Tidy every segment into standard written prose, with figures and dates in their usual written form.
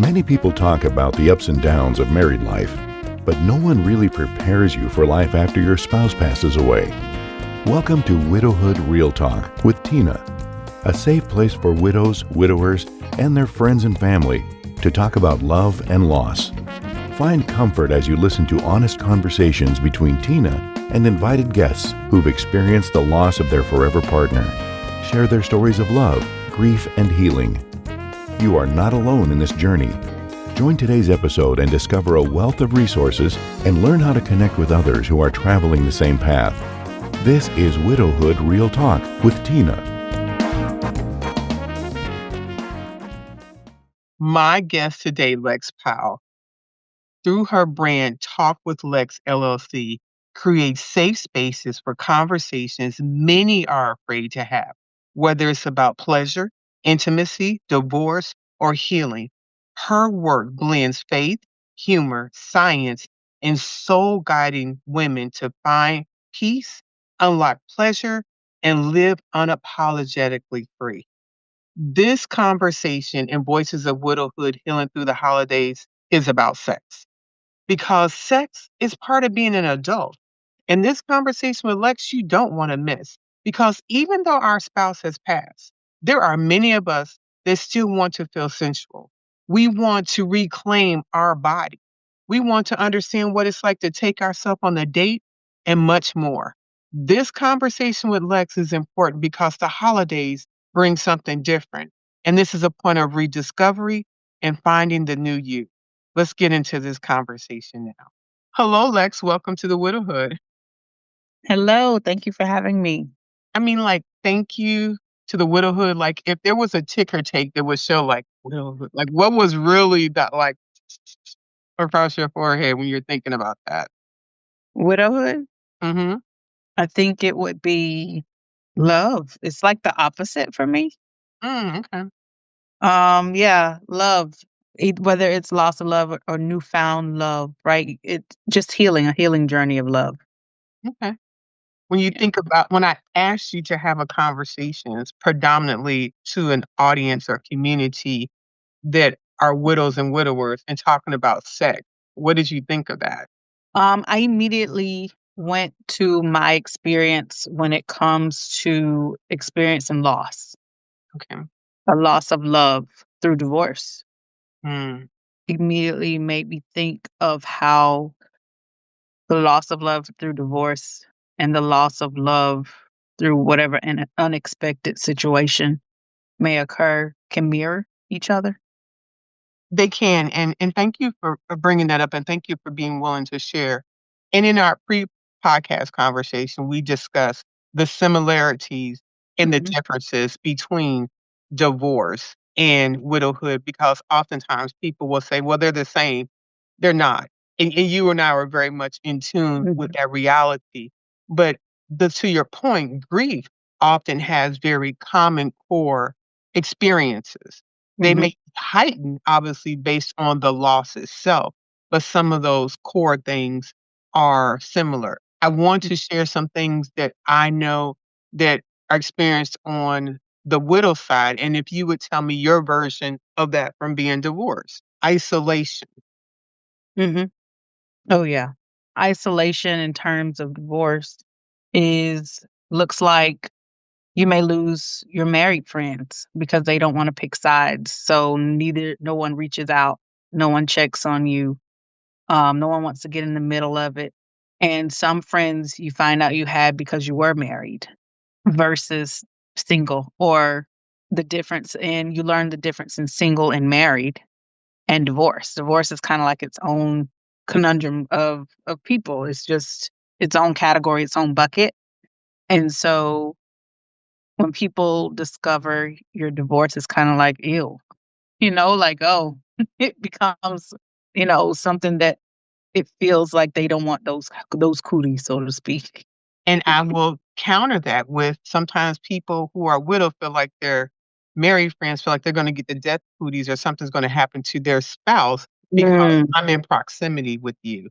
Many people talk about the ups and downs of married life, but no one really prepares you for life after your spouse passes away. Welcome to Widowhood Real Talk with Tina, a safe place for widows, widowers, and their friends and family to talk about love and loss. Find comfort as you listen to honest conversations between Tina and invited guests who've experienced the loss of their forever partner. Share their stories of love, grief, and healing. You are not alone in this journey. Join today's episode and discover a wealth of resources and learn how to connect with others who are traveling the same path. This is Widowhood Real Talk with Tina. My guest today, Lex Powell, through her brand Talk with Lex LLC, creates safe spaces for conversations many are afraid to have, whether it's about pleasure, intimacy, divorce, or healing. Her work blends faith, humor, science, and soul guiding women to find peace, unlock pleasure, and live unapologetically free. This conversation in Voices of Widowhood Healing Through the Holidays is about sex because sex is part of being an adult. And this conversation with Lex, you don't want to miss because even though our spouse has passed, there are many of us that still want to feel sensual. We want to reclaim our body. We want to understand what it's like to take ourselves on a date and much more. This conversation with Lex is important because the holidays bring something different. And this is a point of rediscovery and finding the new you. Let's get into this conversation now. Hello, Lex. Welcome to the Widowhood. Hello, thank you for having me. Thank you to the Widowhood. Like, if there was a ticker tape that would show, like, widowhood, like, what was really that, like, across your forehead when you're thinking about that? Widowhood, Mm-hmm. I think it would be love. It's like the opposite for me. Okay. Yeah, love. Whether it's loss of love or newfound love, right? It's just healing, a healing journey of love. Okay. When you think about when I asked you to have a conversation, it's predominantly to an audience or community that are widows and widowers and talking about sex. What did you think of that? I immediately went to my experience when it comes to experiencing loss, Okay. a loss of love through divorce. Mm. Immediately made me think of how the loss of love through divorce and the loss of love through whatever an unexpected situation may occur can mirror each other. They can, and thank you for bringing that up, and thank you for being willing to share. And in our pre-podcast conversation, we discussed the similarities and the Mhm. differences between divorce and widowhood, because oftentimes people will say, "Well, they're the same." They're not. And you and I are very much in tune with Mhm. that reality. But to your point, grief often has very common core experiences. They Mhm. may heighten, obviously, based on the loss itself, but some of those core things are similar. I want to share some things that I know that are experienced on the widow side, and if you would tell me your version of that from being divorced. Isolation. Mhm. Oh yeah. Isolation in terms of divorce is looks like you may lose your married friends because they don't want to pick sides. So no one reaches out, no one checks on you. No one wants to get in the middle of it. And some friends you find out you had because you were married versus single, or you learn the difference in single and married and divorce. Divorce is kind of like its own conundrum of people. It's just its own category, its own bucket. And so when people discover your divorce, it's kind of like, ew, like, oh, it becomes, something that it feels like they don't want those cooties, so to speak. And I will counter that with sometimes people who are widow feel like their married friends feel like they're gonna get the death cooties or something's gonna happen to their spouse because Mm, I'm in proximity with you,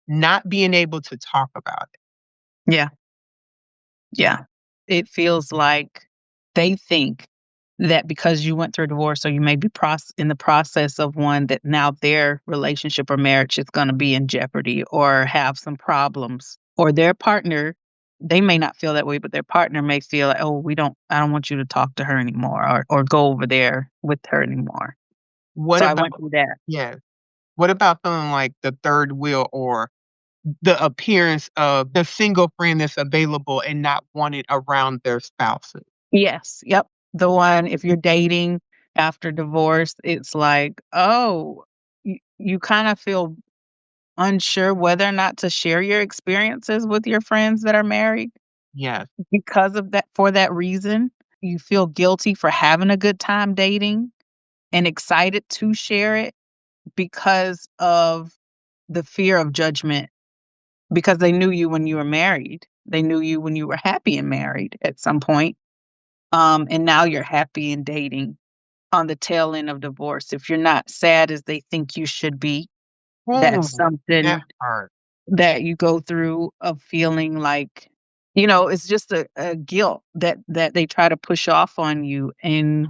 not being able to talk about it. yeah, yeah. It feels like they think. that because you went through a divorce or you may be in the process of one, that now their relationship or marriage is going to be in jeopardy or have some problems, or their partner, they may not feel that way, but their partner may feel like, oh, I don't want you to talk to her anymore, or go over there with her anymore. What So I about went through that. yeah. What about feeling like the third wheel or the appearance of the single friend that's available and not wanted around their spouses? Yes, yep. The one, if you're dating after divorce, it's like, oh, you kind of feel unsure whether or not to share your experiences with your friends that are married Yes. because of that. For that reason, you feel guilty for having a good time dating and excited to share it because of the fear of judgment, because they knew you when you were married. They knew you when you were happy and married at some point. And now you're happy and dating on the tail end of divorce. If you're not sad as they think you should be, Ooh, that's that something part. that you go through of feeling like, it's just a guilt that they try to push off on you. And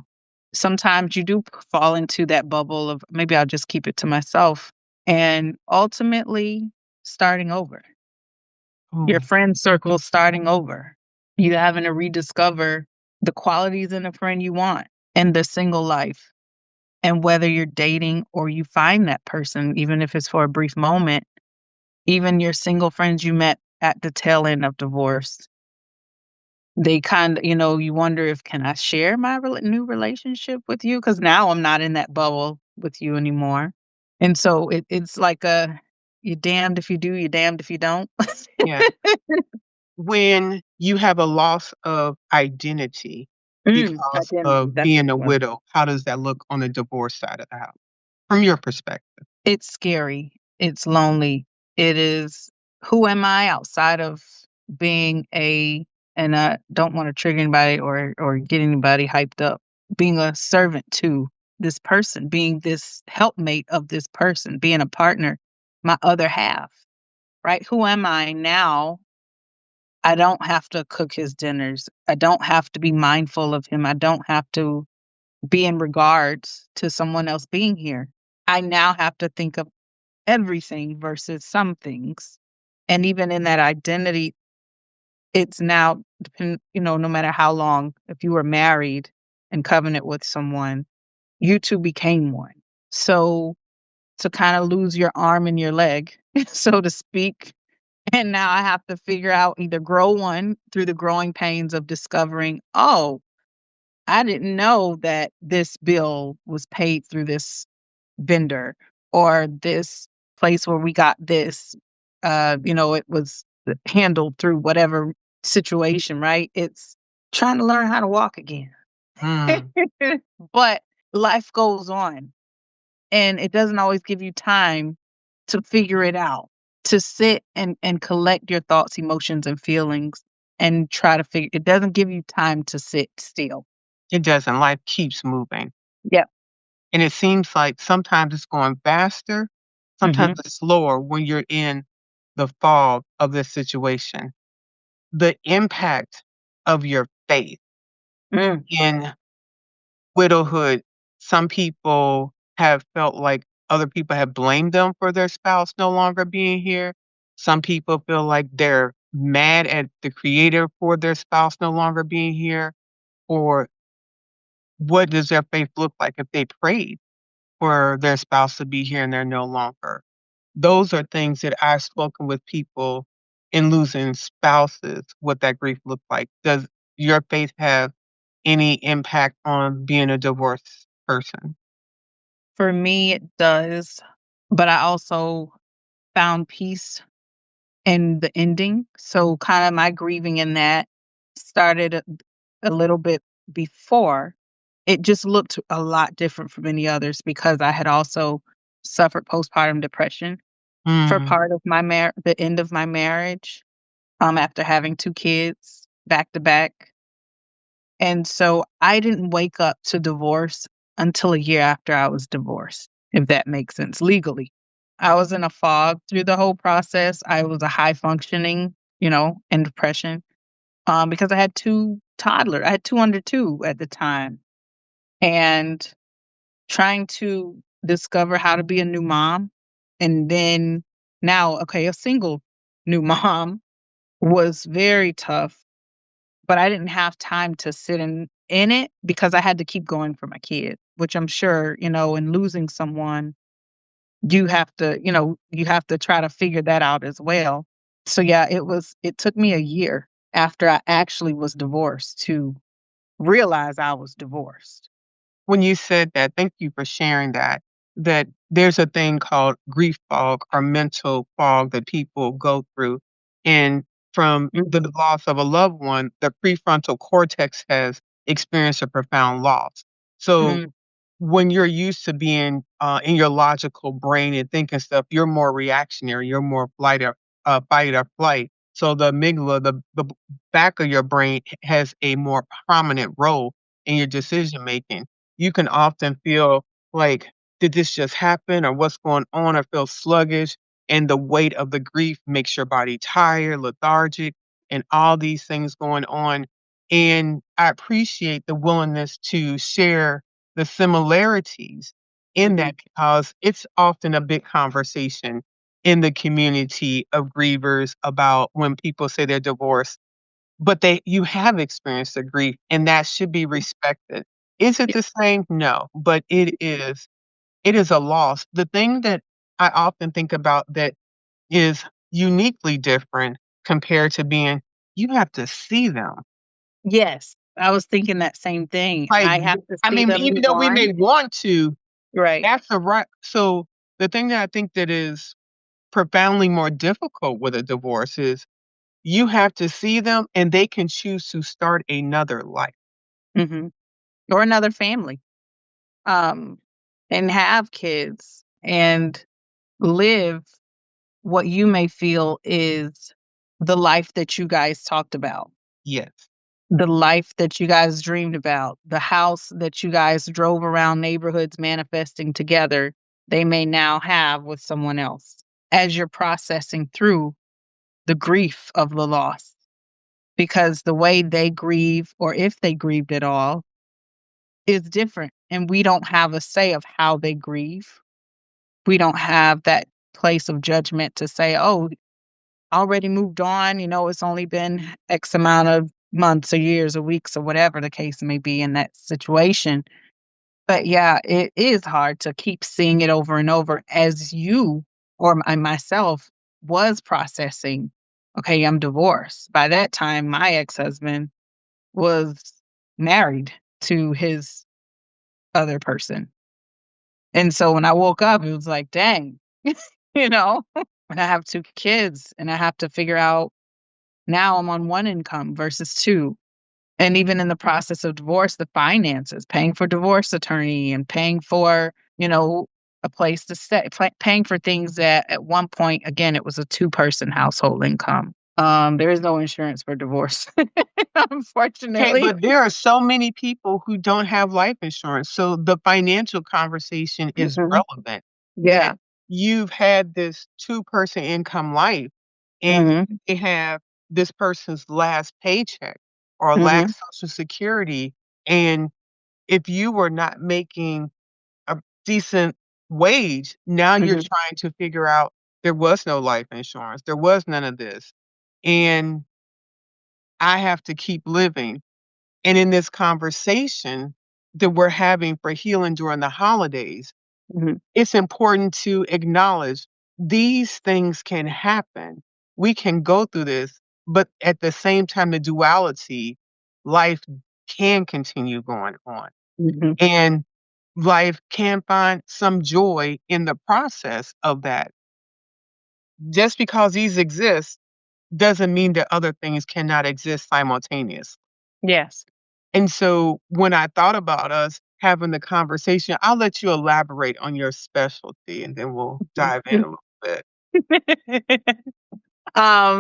sometimes you do fall into that bubble of, maybe I'll just keep it to myself, and ultimately starting over. Your Ooh, friend circle starting over. You having to rediscover the qualities in a friend you want in the single life. And whether you're dating or you find that person, even if it's for a brief moment, even your single friends you met at the tail end of divorce, they kind of, you wonder if, can I share my new relationship with you? Because now I'm not in that bubble with you anymore. And so it's like you're damned if you do, you're damned if you don't. yeah. When you have a loss of identity because Identity, of that's a being good a one. widow, how does that look on the divorce side of the house from your perspective? It's scary. It's lonely. It is, who am I outside of being and I don't want to trigger anybody or get anybody hyped up, being a servant to this person, being this helpmate of this person, being a partner, my other half, right? Who am I now? I don't have to cook his dinners. I don't have to be mindful of him. I don't have to be in regards to someone else being here. I now have to think of everything versus some things. And even in that identity, it's now no matter how long, if you were married and covenant with someone, you two became one. So to kind of lose your arm and your leg, so to speak, and now I have to figure out, either grow one through the growing pains of discovering, oh, I didn't know that this bill was paid through this vendor, or this place where we got this, it was handled through whatever situation, right? It's trying to learn how to walk again. Mm, But life goes on, and it doesn't always give you time to figure it out, to sit and collect your thoughts, emotions, and feelings, and try to figure. It doesn't give you time to sit still. it doesn't. Life keeps moving. Yep. And it seems like sometimes it's going faster, sometimes Hmm. it's slower when you're in the fog of this situation. The impact of your faith Mm. in widowhood, some people have felt like other people have blamed them for their spouse no longer being here. Some people feel like they're mad at the creator for their spouse no longer being here. Or what does their faith look like if they prayed for their spouse to be here and they're no longer? Those are things that I've spoken with people in losing spouses, what that grief looked like. Does your faith have any impact on being a divorced person? For me, it does, but I also found peace in the ending. So kind of my grieving in that started a little bit before. It just looked a lot different from any others because I had also suffered postpartum depression for Mm, part of the end of my marriage, after having two kids back to back. And so I didn't wake up to divorce until a year after I was divorced, if that makes sense legally. I was in a fog through the whole process. I was a high functioning, in depression, because I had two toddlers. I had two under two at the time. and trying to discover how to be a new mom. And then now, okay, a single new mom was very tough, but I didn't have time to sit in it because I had to keep going for my kid, which I'm sure, in losing someone, you have to try to figure that out as well. So yeah, it took me a year after I actually was divorced to realize I was divorced. When you said that, thank you for sharing that there's a thing called grief fog or mental fog that people go through. And from the Mhm, loss of a loved one, the prefrontal cortex has experienced a profound loss. So mhm, when you're used to being, in your logical brain and thinking stuff, you're more reactionary, you're more fight or flight. So the amygdala, the back of your brain has a more prominent role in your decision making. You can often feel like, "Did this just happen?" or "What's going on?" or feel sluggish, and the weight of the grief makes your body tired, lethargic, and all these things going on. And I appreciate the willingness to share the similarities in mhm. that because it's often a big conversation in the community of grievers about when people say they're divorced, but you have experienced the grief and that should be respected. Is it Yeah. the same? No, but it is a loss. The thing that I often think about that is uniquely different compared to being you have to see them. Yes, I was thinking that same thing. Like, I have to I see mean, them even move though we on. may want to, Right. that's a right. So the thing that I think that is profoundly more difficult with a divorce is you have to see them and they can choose to start another life. Mhm. Or another family, um, and have kids and live what you may feel is the life that you guys talked about, Yes. the life that you guys dreamed about, the house that you guys drove around neighborhoods manifesting together, they may now have with someone else as you're processing through the grief of the loss. Because the way they grieve, or if they grieved at all, is different. And we don't have a say of how they grieve. We don't have that place of judgment to say, oh, already moved on. It's only been X amount of months or years or weeks or whatever the case may be in that situation. But yeah, it is hard to keep seeing it over and over as you or myself was processing. Okay, I'm divorced. By that time, my ex husband was married to his other person. And so when I woke up, it was like, dang, you know? And I have 2 kids and I have to figure out now I'm on 1 income versus 2. And even in the process of divorce, the finances, paying for divorce attorney and paying for, a place to stay, paying for things that at one point, again, it was a two-person household income. There is no insurance for divorce, Okay, unfortunately. but there are so many people who don't have life insurance. So the financial conversation is Mhm. relevant that Yeah. you've had this two-person income life and Mhm. you may have this person's last paycheck or Mhm. last Social Security. And if you were not making a decent wage, now you're Mhm. trying to figure out there was no life insurance. There was none of this. And I have to keep living. And in this conversation that we're having for healing during the holidays, Mhm. it's important to acknowledge these things can happen. We can go through this, but at the same time, the duality, life can continue going on. Mhm. And life can find some joy in the process of that. Just because these exist doesn't mean that other things cannot exist simultaneously. Yes. And so when I thought about us having the conversation, I'll let you elaborate on your specialty and then we'll dive in a little bit.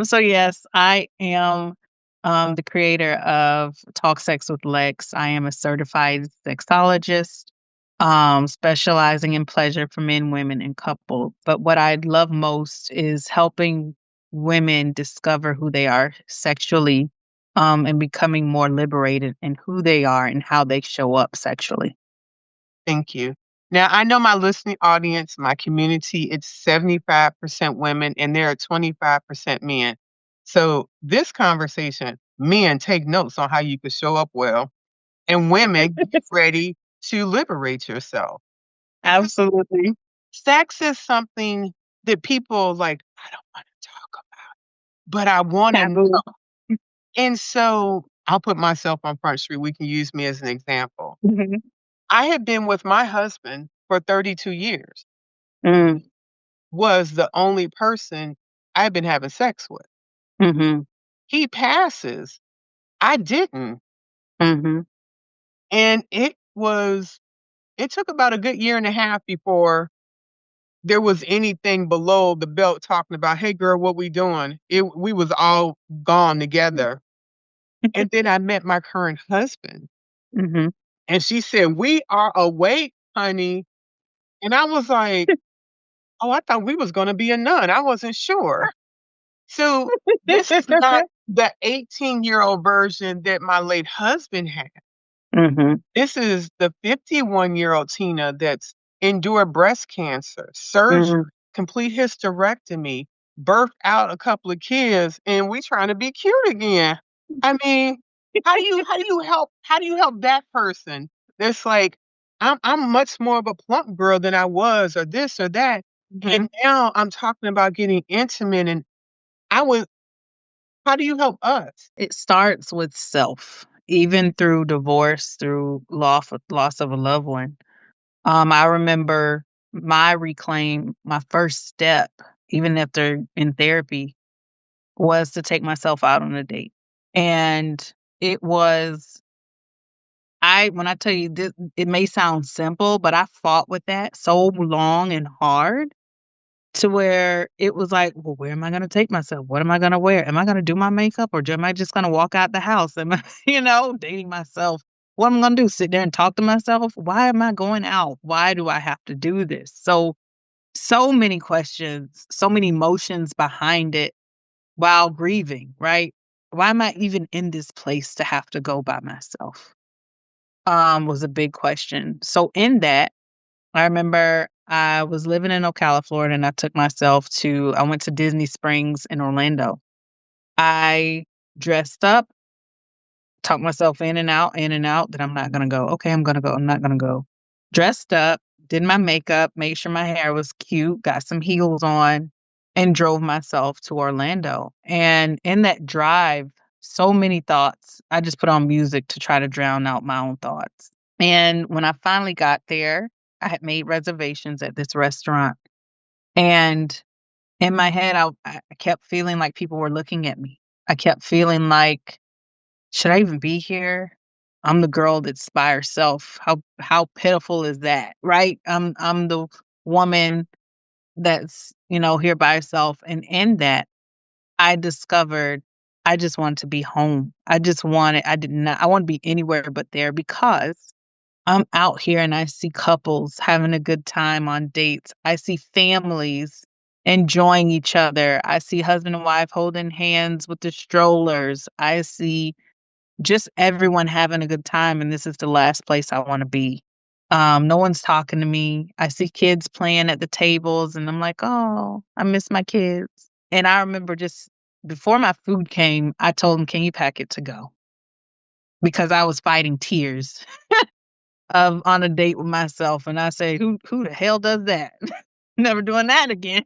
So yes, I am the creator of Talk Sex with Lex. I am a certified sexologist, specializing in pleasure for men, women, and couples. But what I love most is helping women discover who they are sexually, and becoming more liberated in who they are and how they show up sexually. Thank you. Now, I know my listening audience, my community, it's 75% women and there are 25% men. So, this conversation, men, take notes on how you can show up well, and women, get ready to liberate yourself. Because Absolutely. sex is something that people like, I don't want to talk about, but I want to Taboo. know. And so, I'll put myself on Front Street. We can use me as an example. Mhm. I had been with my husband for 32 years. Mm. Was the only person I've been having sex with. Mhm. He passes, I didn't, Mhm. and it took about a good year and a half before there was anything below the belt talking about, "Hey, girl, what we doing?" We was all gone together, and then I met my current husband, Mhm. and she said, "We are awake, honey," and I was like, "Oh, I thought we was gonna be a nun." I wasn't sure. So, this is not the 18-year-old version that my late husband had. Mhm. This is the 51-year-old Tina that's endured breast cancer, surgery, Mhm. complete hysterectomy, birthed out a couple of kids, and we trying to be cute again. I mean, how do you help that person that's like, I'm much more of a plump girl than I was or this or that, Mhm. and now I'm talking about getting intimate, and I was how do you help us? It starts with self, even through divorce, through loss of a loved one. I remember my first step, even after in therapy, was to take myself out on a date. And it was when I tell you this, it may sound simple, but I fought with that so long and hard to where it was like, well, where am I going to take myself? What am I going to wear? Am I going to do my makeup or am I just going to walk out the house? Am I, dating myself? What am I going to do? Sit there and talk to myself? Why am I going out? Why do I have to do this? So many questions, so many emotions behind it while grieving, right? Why am I even in this place to have to go by myself? Was a big question. So in that, I remember I was living in Ocala, Florida, and I went to Disney Springs in Orlando. I dressed up, talked myself in and out, that I'm not gonna go. Okay, I'm gonna go. I'm not gonna go. Dressed up, did my makeup, made sure my hair was cute, got some heels on, and drove myself to Orlando. And in that drive, so many thoughts. I just put on music to try to drown out my own thoughts. And when I finally got there, I had made reservations at this restaurant. And in my head, I kept feeling like people were looking at me. I kept feeling like, should I even be here? I'm the girl that's by herself. How pitiful is that, right? I'm the woman that's, here by herself. And in that, I discovered I just wanted to be home. I did not I want to be anywhere but there because I'm out here and I see couples having a good time on dates. I see families enjoying each other. I see husband and wife holding hands with the strollers. I see just everyone having a good time, and this is the last place I wanna be. No one's talking to me. I see kids playing at the tables, and I'm like, "Oh, I miss my kids." And I remember just before my food came, I told him, "Can you pack it to go?" Because I was fighting tears of on a date with myself, and I say, "Who the hell does that? Never doing that again."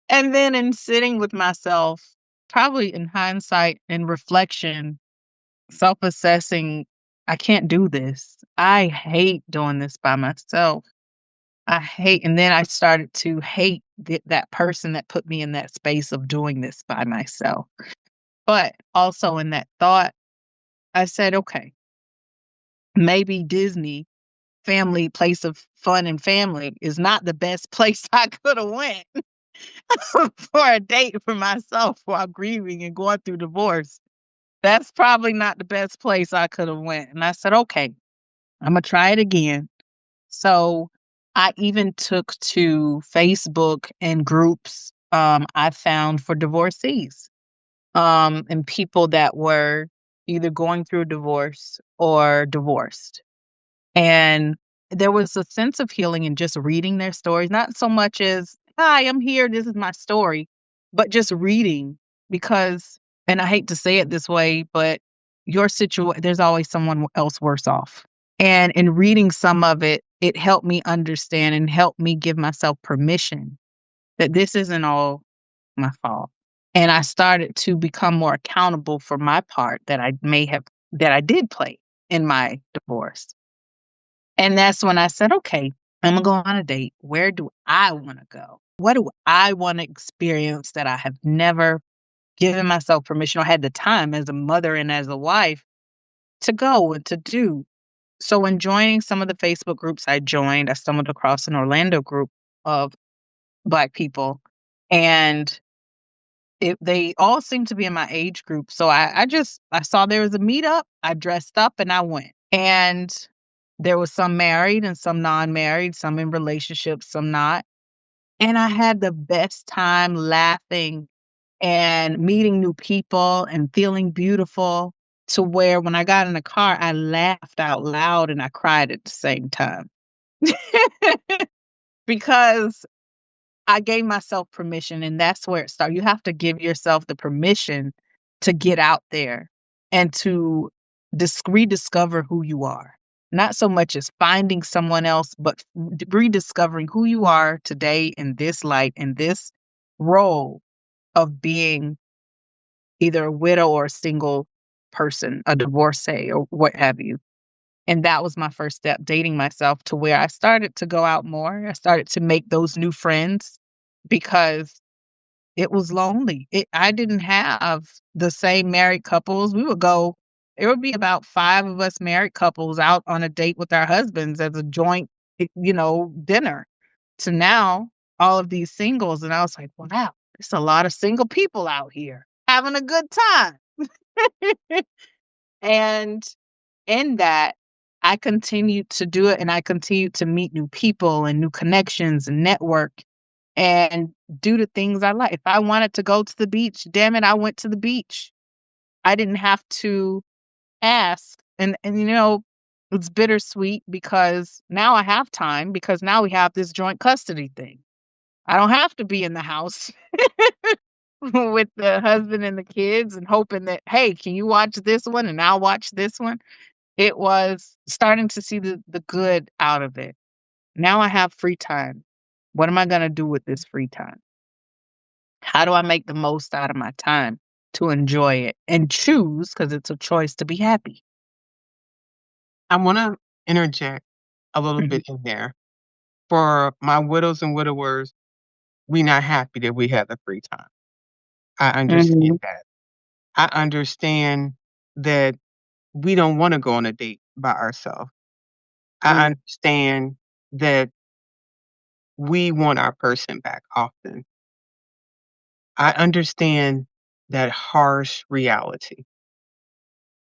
And then in sitting with myself, probably in hindsight and reflection, self-assessing, I can't do this. I hate doing this by myself. And then I started to hate that person that put me in that space of doing this by myself. But also in that thought, I said, okay, maybe Disney family place of fun and family is not the best place I could have went for a date for myself while grieving and going through divorce. That's probably not the best place I could have went. And I said, okay, Imma try it again. So, I even took to Facebook and groups, I found for divorcees, and people that were either going through a divorce or divorced. And there was a sense of healing in just reading their stories, not so much as, "Hi, I'm here, this is my story," but just reading because and I hate to say it this way, but there's always someone else worse off. And in reading some of it, it helped me understand and helped me give myself permission that this isn't all my fault. And I started to become more accountable for my part that I did play in my divorce. And that's when I said, "Okay, Imma go on a date. Where do I wanna go? What do I wanna experience that I have never given myself permission or had the time as a mother and as a wife to go and to do?" So in joining some of the Facebook groups I joined, I stumbled across an Orlando group of Black people, and they all seemed to be in my age group. So I saw there was a meetup, I dressed up and I went. And there was some married and some non-married, some in relationships, some not. And I had the best time laughing and meeting new people and feeling beautiful to where when I got in the car, I laughed out loud and I cried at the same time. Because I gave myself permission, and that's where it started. You have to give yourself the permission to get out there and to rediscover who you are. Not so much as finding someone else, but rediscovering who you are today in this light, in this role of being either a widow or a single person, a divorcee, or what have you. And that was my first step, dating myself to where I started to go out more. I started to make those new friends because it was lonely. I didn't have the same married couples. There would be about 5 of us married couples out on a date with our husbands as a joint, dinner. To now, all of these singles, and I was like, "Wow, there's a lot of single people out here having a good time." And in that, I continued to do it, and I continued to meet new people and new connections and network and do the things I like. If I wanted to go to the beach, damn it, I went to the beach. I didn't have to ask. And it's bittersweet because now I have time because now we have this joint custody thing. I don't have to be in the house with the husband and the kids and hoping that, "Hey, can you watch this one and I'll watch this one?" It was starting to see the good out of it. Now I have free time. What am I gonna do with this free time? How do I make the most out of my time to enjoy it and choose, because it's a choice, to be happy? I wanna interject a little Mhm, bit in there. For my widows and widowers, we not happy that we have the free time. I understand mhm, that. I understand that we don't wanna go on a date by ourselves. I mm, understand that we want our person back often. I understand that harsh reality.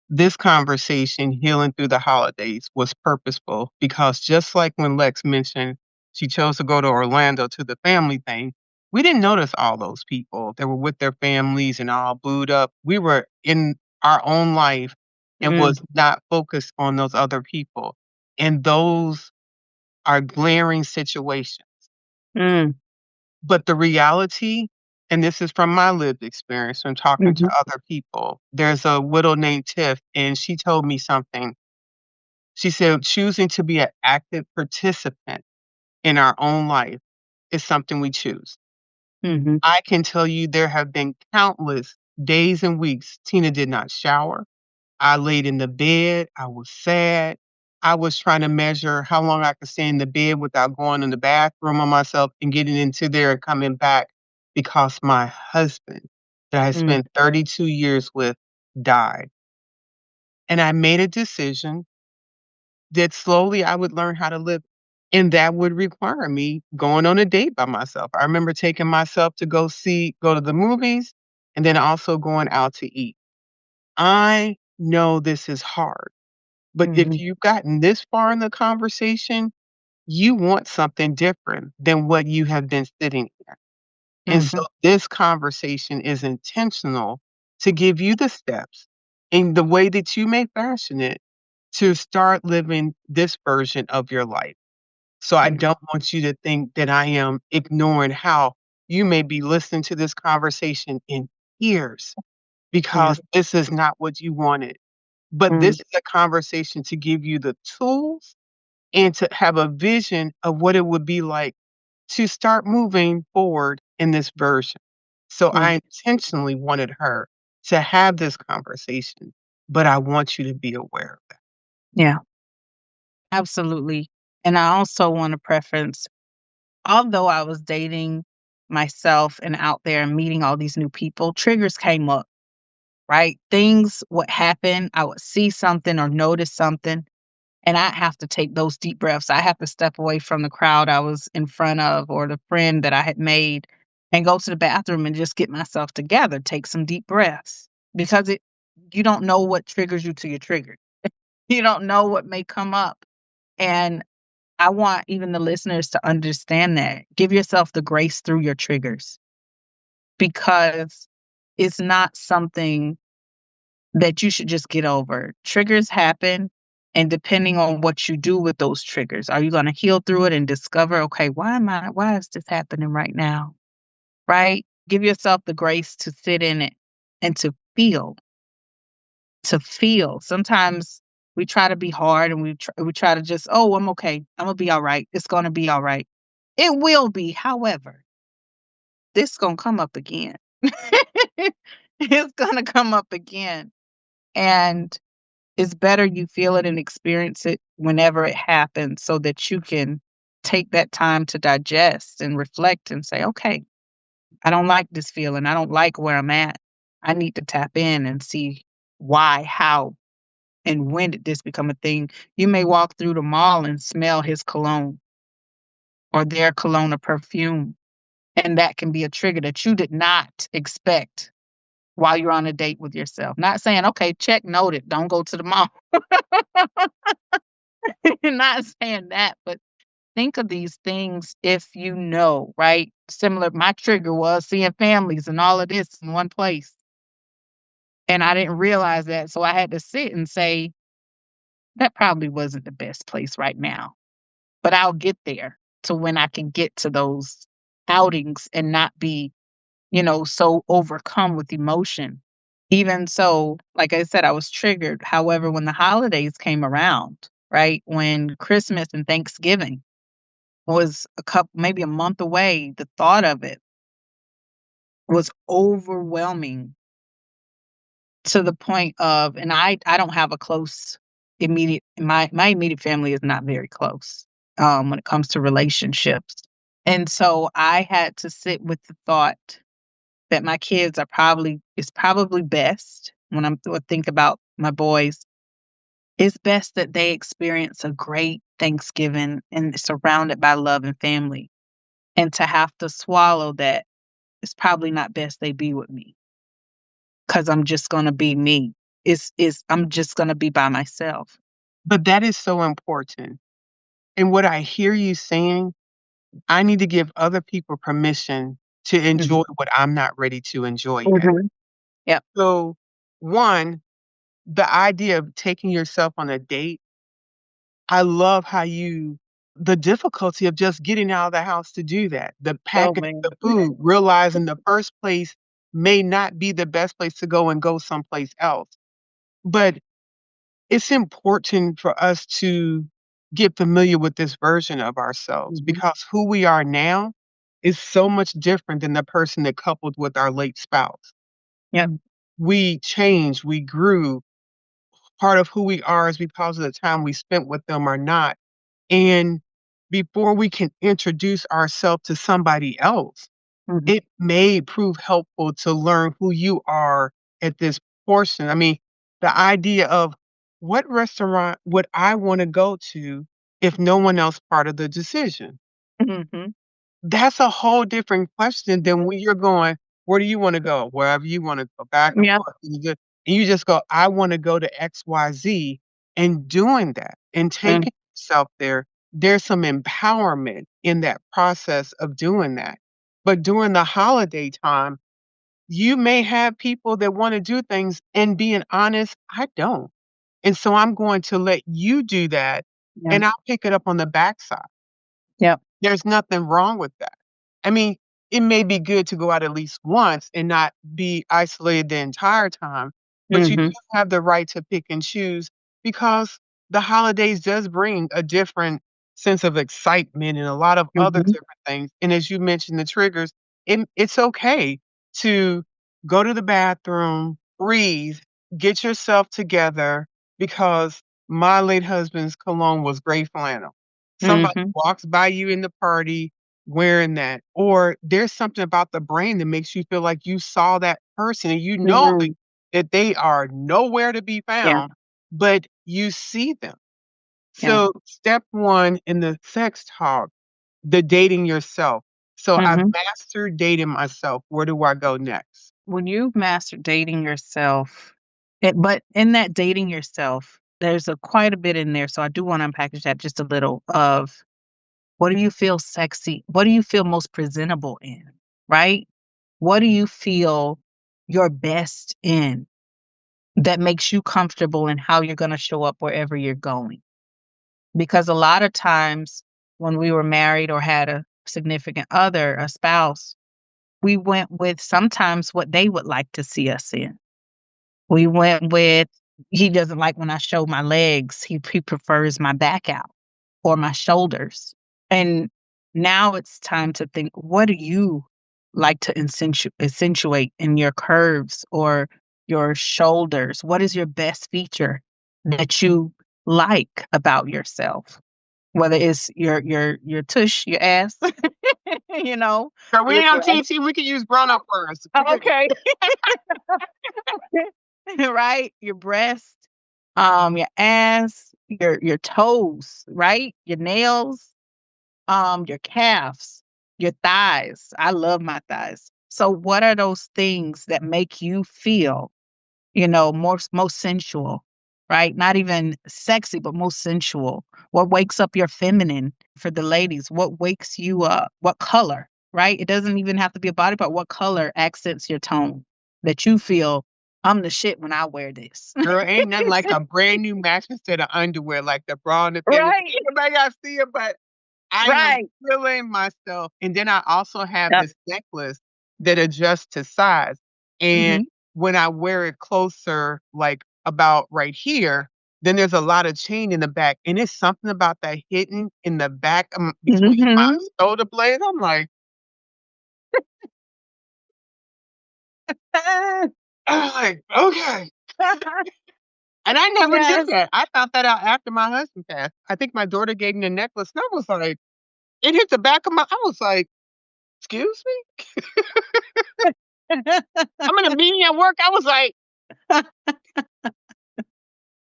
This conversation, Healing Through the Holidays, was purposeful because just like when Lex mentioned she chose to go to Orlando to the family thing, we didn't notice all those people that were with their families and all booed up. We were in our own life and mm, was not focused on those other people. And those are glaring situations. mm, But the reality, and this is from my lived experience from talking to mhm, other people, there's a widow named Tiff, and she told me something. She said, choosing to be an active participant in our own life is something we choose. mhm, I can tell you there have been countless days and weeks Tina did not shower. I laid in the bed. I was sad. I was trying to measure how long I could stay in the bed without going in the bathroom on myself and getting into there and coming back because my husband, that I mm, spent 32 years with, died. And I made a decision that slowly I would learn how to live. And that would require me going on a date by myself. I remember taking myself to go to the movies and then also going out to eat. I know this is hard. But if mhm, you've gotten this far in the conversation, you want something different than what you have been sitting there. And so mhm, this conversation is intentional to give you the steps in the way that you may fashion it to start living this version of your life. So I Yeah. don't want you to think that I am ignoring how you may be listening to this conversation in tears Yeah. because this is not what you wanted. But Mm. this is a conversation to give you the tools and to have a vision of what it would be like to start moving forward in this version. So Yeah. I intentionally wanted her to have this conversation, but I want you to be aware of that. Yeah. Absolutely. And I also want to preference, although I was dating myself and out there and meeting all these new people, triggers came up, right? Things would happen. I would see something or notice something, and I have to take those deep breaths. I have to step away from the crowd I was in front of or the friend that I had made and go to the bathroom and just get myself together, take some deep breaths because you don't know what triggers you till you're triggered. You don't know what may come up. And I want even the listeners to understand that. Give yourself the grace through your triggers because it's not something that you should just get over. Triggers happen, and depending on what you do with those triggers, are you going to heal through it and discover, okay, why is this happening right now? Right? Give yourself the grace to sit in it and to feel. Sometimes we try to be hard and we try to just, oh, I'm okay. I'm gonna be all right. It's gonna be all right. It will be. However, this gonna come up again. It's gonna come up again, and it's better you feel it and experience it whenever it happens, so that you can take that time to digest and reflect and say, okay, I don't like this feeling. I don't like where I'm at. I need to tap in and see why, how, and when did this become a thing? You may walk through the mall and smell his cologne or their cologne or perfume, and that can be a trigger that you did not expect while you're on a date with yourself. Not saying, okay, check noted, don't go to the mall. Not saying that, but think of these things if you know, right? Similar, my trigger was seeing families and all of this in one place. And I didn't realize that. So I had to sit and say, that probably wasn't the best place right now. But I'll get there to when I can get to those outings and not be, so overcome with emotion. Even so, like I said, I was triggered. However, when the holidays came around, right? When Christmas and Thanksgiving was maybe a month away, the thought of it was overwhelming to the point of, and I don't have a close immediate, my immediate family is not very close when it comes to relationships. And so I had to sit with the thought that my kids it's probably best when I think about my boys, it's best that they experience a great Thanksgiving and surrounded by love and family. And to have to swallow that, it's probably not best they be with me because I'm just gonna be me. I'm just gonna be by myself. But that is so important. And what I hear you saying, I need to give other people permission to Mhm. enjoy what I'm not ready to enjoy yet. Mhm. Yep. So, one, the idea of taking yourself on a date, I love how the difficulty of just getting out of the house to do that, the Oh, packing man. the food, realizing the first place may not be the best place to go and go someplace else. But it's important for us to get familiar with this version of ourselves Mhm. because who we are now is so much different than the person that coupled with our late spouse. Yep. We changed, we grew. Part of who we are is because of the time we spent with them or not. And before we can introduce ourselves to somebody else, Mhm. it may prove helpful to learn who you are at this portion. I mean, the idea of what restaurant would I wanna go to if no one else part of the decision? Mhm. That's a whole different question than when you're going, "Where do you wanna go?" "Wherever you wanna go," back and Yep. forth, and you just go, "I wanna go to XYZ," and doing that and Mm. taking yourself there, there's some empowerment in that process of doing that. But during the holiday time, you may have people that wanna do things, and being honest, I don't. And so I'm going to let you do that, Yeah. and I'll pick it up on the backside. Yep. There's nothing wrong with that. I mean, it may be good to go out at least once and not be isolated the entire time, but you do Mhm. have the right to pick and choose because the holidays does bring a different sense of excitement and a lot of other Mhm. different things. And as you mentioned, the triggers, it's okay to go to the bathroom, breathe, get yourself together because my late husband's cologne was gray flannel. Somebody Mhm. walks by you in the party wearing that, or there's something about the brain that makes you feel like you saw that person and you know Mhm. that they are nowhere to be Yeah. found, but you see them. Yeah. So step 1 in the sex talk, the dating yourself. So I've Mhm. mastered dating myself. Where do I go next? When you've mastered dating yourself, but in that dating yourself, there's quite a bit in there. So I do want to unpackage that just a little of what do you feel sexy? What do you feel most presentable in? Right? What do you feel your best in that makes you comfortable in how you're going to show up wherever you're going? Because a lot of times when we were married or had a significant other, a spouse, we went with sometimes what they would like to see us in. We went with, he doesn't like when I show my legs. He prefers my back out or my shoulders. And now it's time to think, what do you like to accentuate in your curves or your shoulders? What is your best feature that you like about yourself? Whether it's your tush, your ass, you know, Girl, we your ain't on breast. TT, we can use grown-up words. Okay. Right? Your breast, your ass, your toes, right? Your nails, your calves, your thighs. I love my thighs. So what are those things that make you feel, most sensual, right? Not even sexy, but most sensual. What wakes up your feminine for the ladies? What wakes you up? What color, right? It doesn't even have to be a body part. What color accents your tone that you feel I'm the shit when I wear this? Girl, ain't nothing like a brand new mattress to the underwear, like the bra and the panties. Right, Everybody gotta see it, but I am right. feeling myself. And then I also have Yep. this necklace that adjusts to size. And Hmm. when I wear it closer, like about right here, then there's a lot of chain in the back. And it's something about that hidden in the back between my Hmm. shoulder blades. I'm like, okay. And I never knew Yes. that. I found that out after my husband passed. I think my daughter gave me the necklace, and I was like, it hit the back of my I was like, "Excuse me?" I'm in a meeting at work, I was like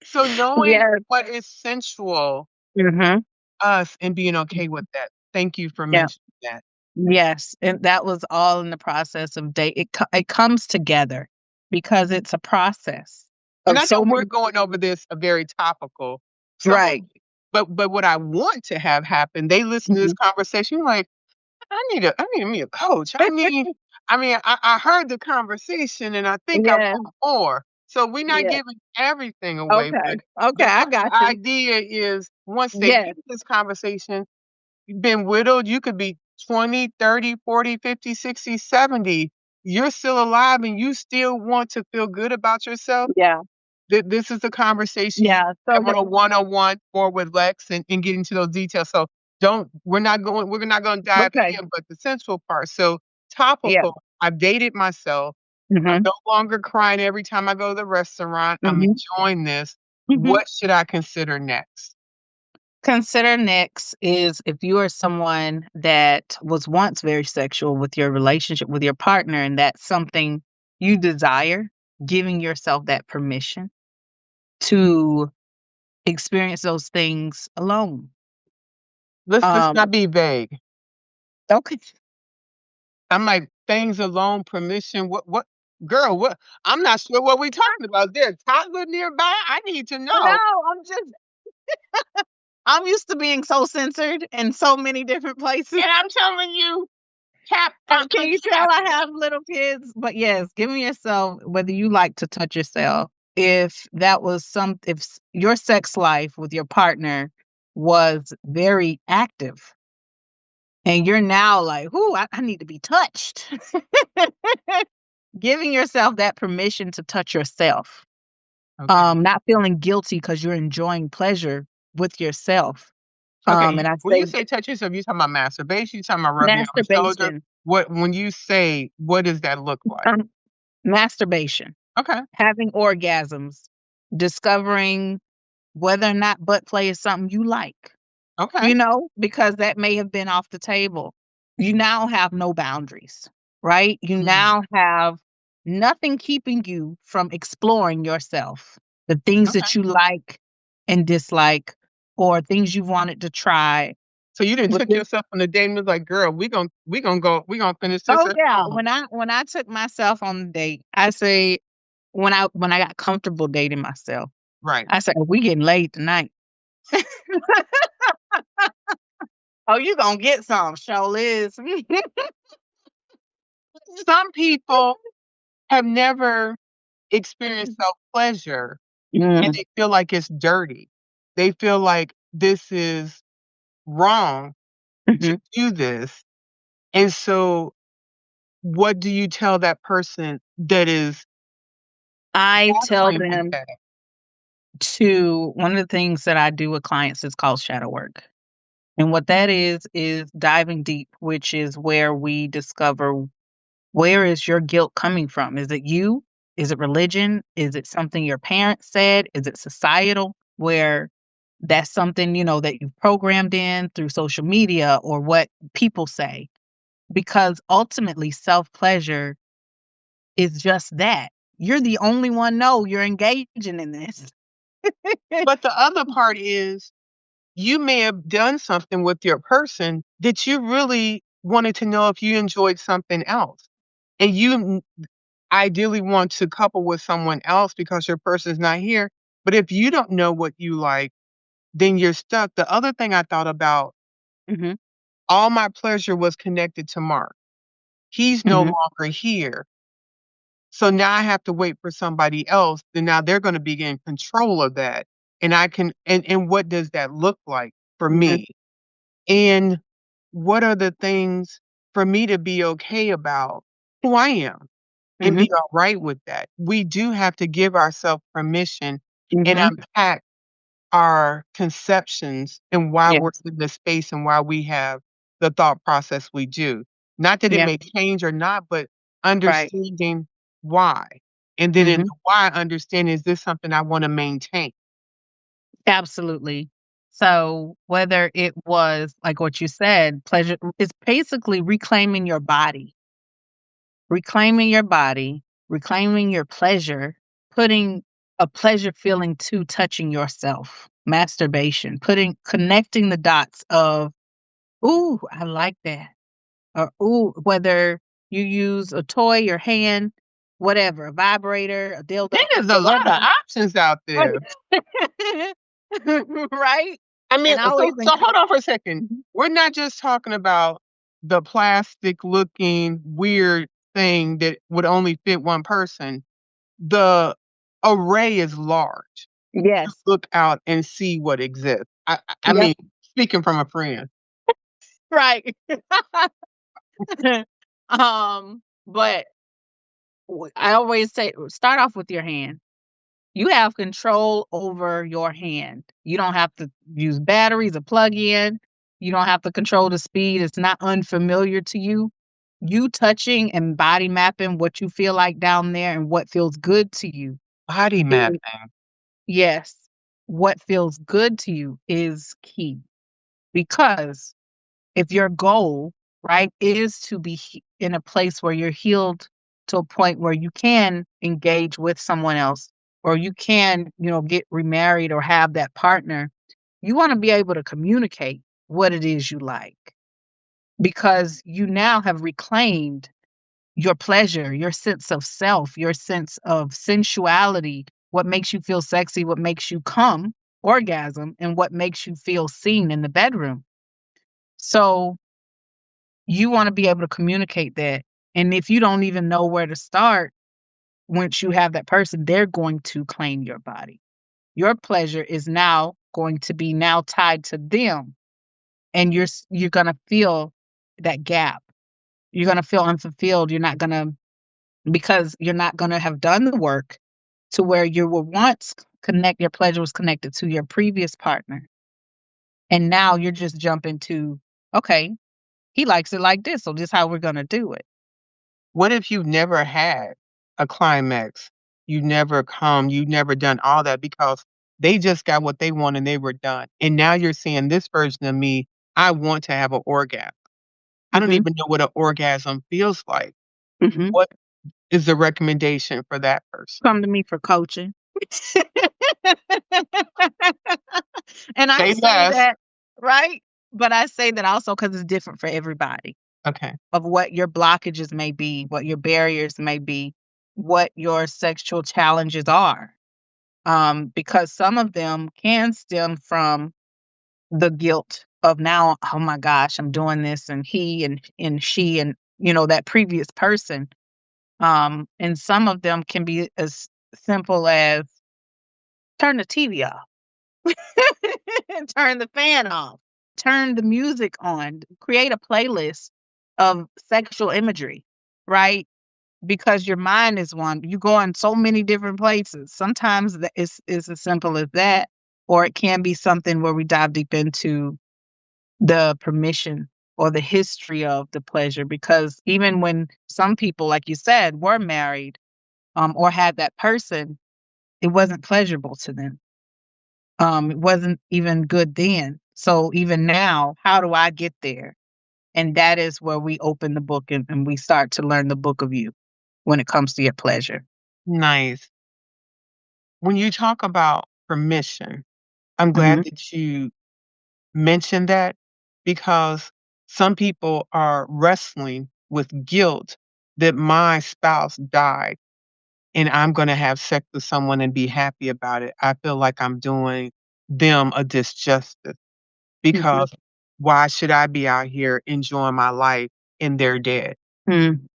so knowing Yes. what is sensual Hmm. us and being okay with that. Thank you for Yeah. mentioning that. Yes, and that was all in the process of it comes together because it's a process And of I know so we're many. going over this a very topical Right. subject, but what I want to have happen, they listen to this Mhm. conversation, like, I need me a coach. I heard the conversation and I think I Yeah, want more. So we're not yeah. giving everything away, Okay, but okay, I got the you. idea is once they Yes, hear this conversation, you've been widowed, you could be 20, 30, 40, 50, 60, 70. You're still alive and you still want to feel good about yourself. yeah, This is a conversation you yeah, so have on the a one-on-one or with Lex and get into those details. So don't we're not going to dive okay, in, but the central part. So yeah, topical. I've dated myself. I'm mhm, no longer crying every time I go to the restaurant. I'm mhm, enjoying this. mhm. What should I consider next? Consider next is if you are someone that was once very sexual with your relationship with your partner and that's something you desire, giving yourself that permission to experience those things alone. Let's Um, not be vague. okay. I'm like things alone, permission. What girl? What? I'm not sure what we're talking about. Is there a toddler nearby? I need to No, know. I'm used to being so censored in so many different places. And I'm telling you, cap Can you tell cap. I have little kids? But yes, giving yourself, whether you like to touch yourself, if your sex life with your partner was very active and you're now like, "Ooh, I need to be touched." Giving yourself that permission to touch yourself. Okay. Not feeling guilty because you're enjoying pleasure with yourself. Okay. And I When say you say touch yourself, you talking about masturbation? You talking about rubbing on the shoulder? masturbation, When you say, what does that look like? um, masturbation, Okay. having orgasms, discovering whether or not butt play is something you like, Okay. because that may have been off the table. You now have no boundaries, right? You Mm, now have nothing keeping you from exploring yourself, the things okay. that you like and dislike, or things you wanted to try. So you didn't With took this, yourself on a date and was like, girl, we gonna finish this oh at yeah, home. when I took myself on the date, I say when I got comfortable dating myself, Right. I said, "Oh, we getting laid tonight." Oh, you gonna get some, show Liz. Some people have never experienced self-pleasure and Mm, they feel like it's dirty. They feel like this is wrong to mhm. do this. And so what do you tell that person that is I tell battling with them that? one of the things that I do with clients is called shadow work. And what that is diving deep, which is where we discover, where is your guilt coming from? Is it you? Is it religion? Is it something your parents said? Is it societal? Where that's something, that you've programmed in through social media or what people say. Because ultimately, self pleasure is just that. You're the only one know you're engaging in this. But the other part is you may have done something with your person that you really wanted to know if you enjoyed something else. And you ideally want to couple with someone else because your person's not here. But if you don't know what you like, then you're stuck. The other thing I thought about, Mhm, all my pleasure was connected to Mark. He's no mhm, longer here. So now I have to wait for somebody else. Then now they're going to be in control of that. And and what does that look like for mhm, me? And what are the things for me to be okay about who I am and mhm, be all right with that? We do have to give ourselves permission and mhm. unpack our conceptions and why we're Yes. in the space and why we have the thought process we do. Not that it Yeah. may change or not, but Right. understanding why. And then in Mhm. the why, understanding, is this something I wanna maintain? Absolutely. So, whether it was like what you said, pleasure, it's basically reclaiming your body, reclaiming your pleasure, putting a pleasure feeling to touching yourself, masturbation, connecting the dots of, "Ooh, I like that." Or, "Ooh," whether you use a toy, your hand, whatever, a vibrator, a dildo, There's a lot whatever. of options out there. Right? I mean, And I so always hold on for a second. Mhm. We're not just talking about the plastic looking weird thing that would only fit one person. The array is large to Yes. look out and see what exists. I Yep. mean, speaking from a friend. Right. But I always say, start off with your hand. You have control over your hand. You don't have to use batteries or plug in. You don't have to control the speed. It's not unfamiliar to you. You touching and body mapping what you feel like down there and what feels good to you Body is, mapping. yes, what feels good to you is key. Because if your goal, right, is to be in a place where you're healed to a point where you can engage with someone else or you can, get remarried or have that partner, you want to be able to communicate what it is you like because you now have reclaimed your pleasure, your sense of self, your sense of sensuality, what makes you feel sexy, what makes you come, orgasm, and what makes you feel seen in the bedroom. So you wanna be able to communicate that, and if you don't even know where to start, once you have that person, they're going to claim your body. Your pleasure is now going to be now tied to them, and you're gonna feel that gap. You're gonna feel unfulfilled. You're not gonna because you're not gonna have done the work to where you were once your pleasure was connected to your previous partner. And now you're just jumping to, okay, he likes it like this, so this is how we're gonna do it. What if you never had a climax? You never done all that because they just got what they want and they were done. And now you're saying this version of me, I want to have an orgasm. I don't Mhm, even know what an orgasm feels like. mhm. What is the recommendation for that person? Come to me for coaching. And I Say say less. that, right? But I say that also because it's different for everybody Okay. of what your blockages may be, what your barriers may be, what your sexual challenges are. Because some of them can stem from the guilt of now, oh my gosh, I'm doing this, and he and she and that previous person. And some of them can be as simple as turn the TV off, turn the fan off, turn the music on, create a playlist of sexual imagery, right? Because your mind is one. You go in so many different places. Sometimes it's as simple as that, or it can be something where we dive deep into the permission or the history of the pleasure. Because even when some people, like you said, were married, or had that person, it wasn't pleasurable to them. It wasn't even good then. So even now, how do I get there? And that is where we open the book and we start to learn the book of you when it comes to your pleasure. Nice. When you talk about permission, I'm glad Mhm. that you mentioned that because some people are wrestling with guilt that my spouse died and I'm gonna have sex with someone and be happy about it. I feel like I'm doing them a disjustice Mhm. because why should I be out here enjoying my life and they're dead? Mm.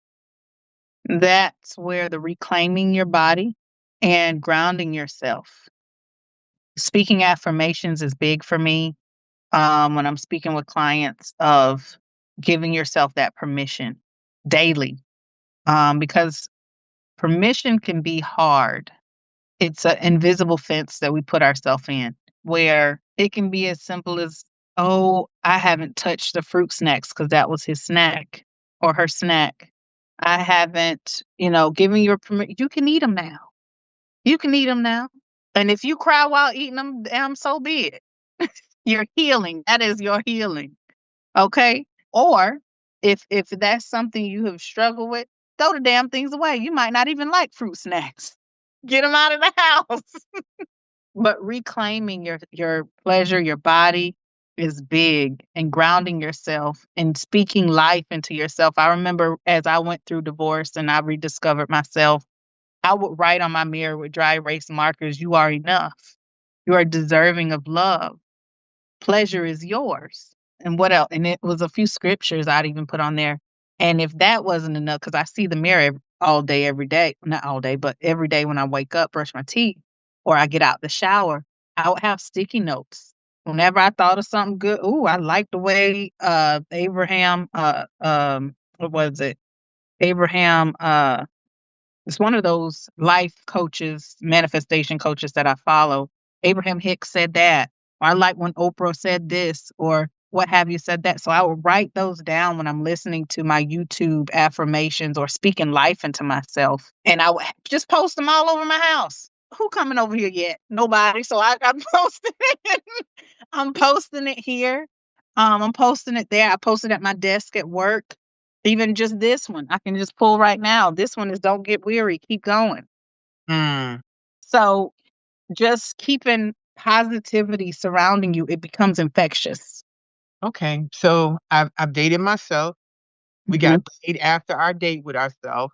That's where the reclaiming your body and grounding yourself. Speaking affirmations is big for me, when I'm speaking with clients of giving yourself that permission daily, because permission can be hard. It's an invisible fence that we put ourselves in, where it can be as simple as, "Oh, I haven't touched the fruit snacks because that was his snack or her snack. I haven't, given your permission. You can eat them now. You can eat them now. And if you cry while eating them, damn, so be it. You're healing. That is your healing. Okay? Or if that's something you have struggled with, throw the damn things away. You might not even like fruit snacks. Get them out of the house." But reclaiming your pleasure, your body is big, and grounding yourself and speaking life into yourself. I remember as I went through divorce and I rediscovered myself, I would write on my mirror with dry erase markers, "You are enough. You are deserving of love. Pleasure is yours." And what else? And it was a few scriptures I'd even put on there. And if that wasn't enough, because I see the mirror all day, every day, not all day, but every day when I wake up, brush my teeth, or I get out the shower, I would have sticky notes. Whenever I thought of something good, ooh, I like the way Abraham, what was it? Abraham, it's one of those life coaches, manifestation coaches that I follow. Abraham Hicks said that, or I like when Oprah said this, or what have you said that. So I will write those down when I'm listening to my YouTube affirmations or speaking life into myself. And I would just post them all over my house. Who coming over here yet? Nobody. So I'm posting it. I'm posting it here. I'm posting it there. I posted at my desk at work. Even just this one, I can just pull right now. This one is "Don't get weary, keep going." Mm, So just keeping positivity surrounding you, it becomes infectious. okay. So I've dated myself. We got Mhm. paid after our date with ourselves.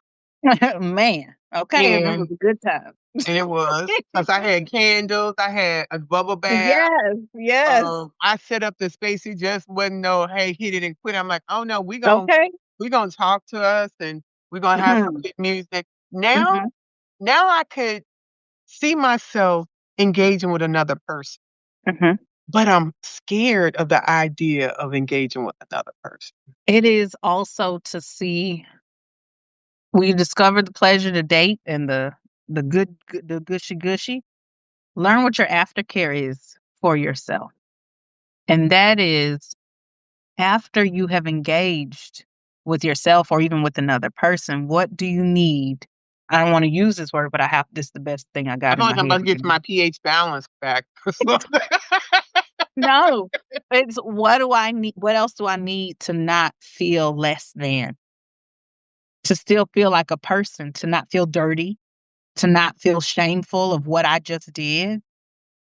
Man, okay, it was And a good time. and it was because I had candles, I had a bubble bath. Yes, yes. I set up the space. He just wouldn't know, hey, he didn't quit. I'm like, oh no, Okay. we gonna talk to us and we're gonna have some Mhm, good music. Now mhm. now I could see myself engaging with another person, Mhm. but I'm scared of the idea of engaging with another person. It is also to see we discovered the pleasure to date and the the gushy gushy. Learn what your aftercare is for yourself. And that is after you have engaged with yourself or even with another person, what do you need? I don't want to use this word, but I have this is the best thing I I got feel in like my I'm head about to right get now. my pH balance back or something. No. It's what do I need? What else do I need to not feel less than? To still feel like a person, to not feel dirty, to not feel shameful of what I just did.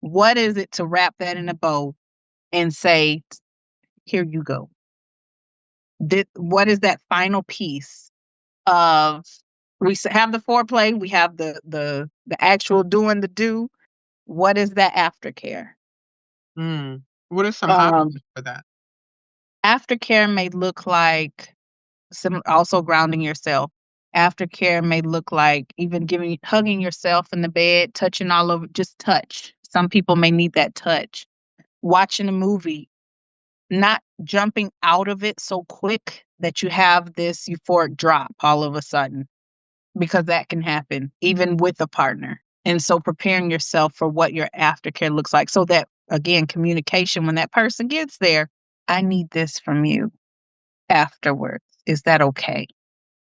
What is it to wrap that in a bow and say, here you go? What is that final piece of have the foreplay, we have the actual doing the do. What is that aftercare? Mm. What are some Um, options for that? Aftercare may look like some also grounding yourself. Aftercare may look like even hugging yourself in the bed, touching all over, just touch. Some people may need that touch. Watching a movie, not jumping out of it so quick that you have this euphoric drop all of a sudden, because that can happen even with a partner. And so preparing yourself for what your aftercare looks like so that, again, communication when that person gets there, I need this from you afterwards. Is that okay?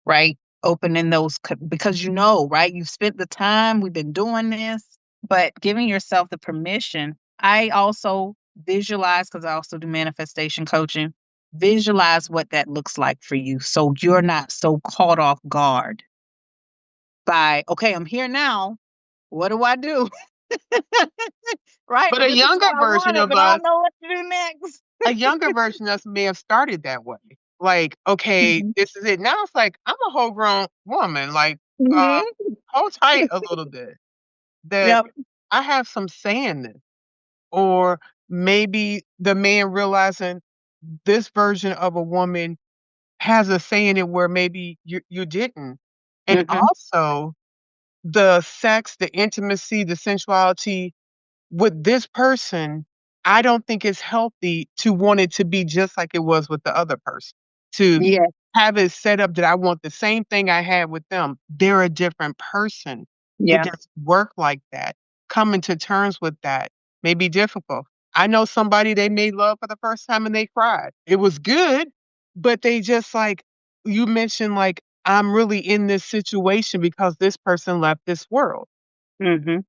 Right? Opening those, because right? You've spent the time, we've been doing this, but giving yourself the permission. I also visualize, because I also do manifestation coaching, visualize what that looks like for you. So you're not so caught off guard by, okay, I'm here now. What do I do? Right? But But a this is younger what I version wanted, of but I us don't know what to do next. a younger version of us may have started that way. Like, okay, Mhm. this is it. Now it's like, I'm a whole grown woman. Like, uh, Mhm. hold tight a little bit. That Yep. I have some say in this. Or maybe the man realizing this version of a woman has a say in it where maybe you didn't. And Mhm. also the sex, the intimacy, the sensuality with this person, I don't think it's healthy to want it to be just like it was with the other person. To Yeah. have it set up that I want the same thing I had with them. They're a different person. It Yeah. doesn't work like that. Coming to terms with that may be difficult. I know somebody they made love for the first time and they cried. It was good, but they just like you mentioned, like, I'm really in this situation because this person left this world. Mhm.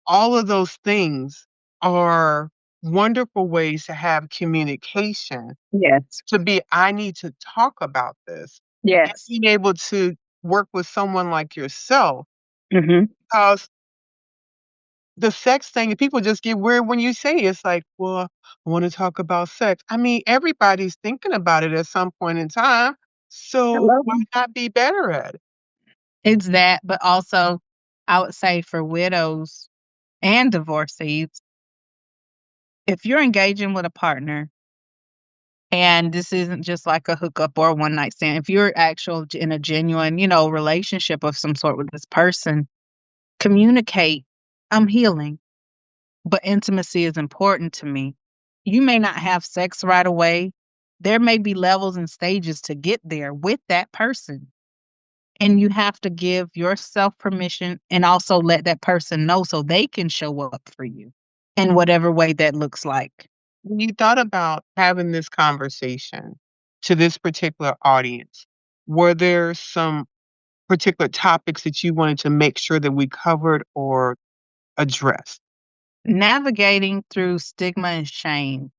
All of those things are wonderful ways to have communication, Yes. to be, I need to talk about this, and Yes. being able to work with someone like yourself, Mhm. 'cause the sex thing, people just get weird when you say it. It's like, "Well, I wanna talk about sex." I mean, everybody's thinking about it at some point in time, so Hello. why not be better at it? It's that, but also I would say for widows and divorcees, if you're engaging with a partner and this isn't just like a hookup or a one night stand, if you're actual in a genuine, relationship of some sort with this person, communicate. I'm healing, but intimacy is important to me. You may not have sex right away. There may be levels and stages to get there with that person. And you have to give yourself permission and also let that person know so they can show up for you in whatever way that looks like. When you thought about having this conversation to this particular audience, were there some particular topics that you wanted to make sure that we covered or addressed? Navigating through stigma and shame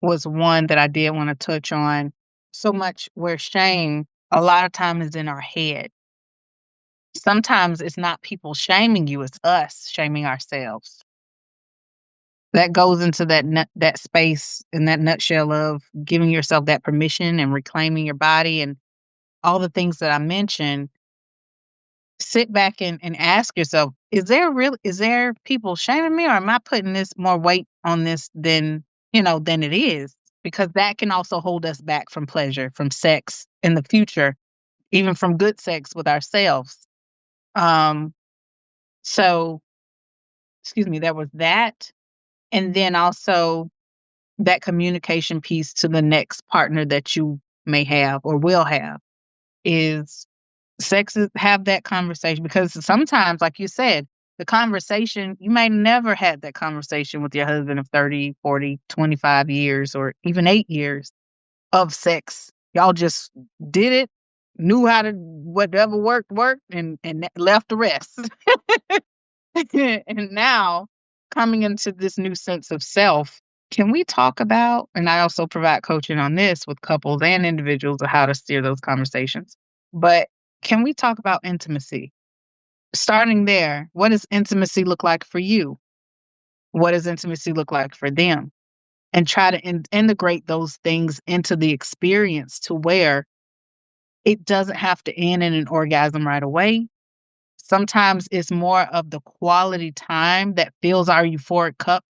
was one that I did want to touch on. So much where shame a lot of time is in our head. Sometimes it's not people shaming you, it's us shaming ourselves. That goes into that space in that nutshell of giving yourself that permission and reclaiming your body and all the things that I mentioned. Sit back and ask yourself, is there people shaming me or am I putting this more weight on this than it is? Because that can also hold us back from pleasure, from sex in the future, even from good sex with ourselves. Um, So, excuse me, there was that. And then also that communication piece to the next partner that you may have or will have is have that conversation, because sometimes, like you said, the conversation, you may never had that conversation with your husband of 30, 40, 25 years or even 8 years of sex. Y'all just did it, knew how to whatever worked, and left the rest. And now, coming into this new sense of self, can we talk about, and I also provide coaching on this with couples and individuals of how to steer those conversations. But can we talk about intimacy? Starting there, what does intimacy look like for you? What does intimacy look like for them? And try to integrate those things into the experience to where it doesn't have to end in an orgasm right away. Sometimes it's more of the quality time that fills our euphoric cup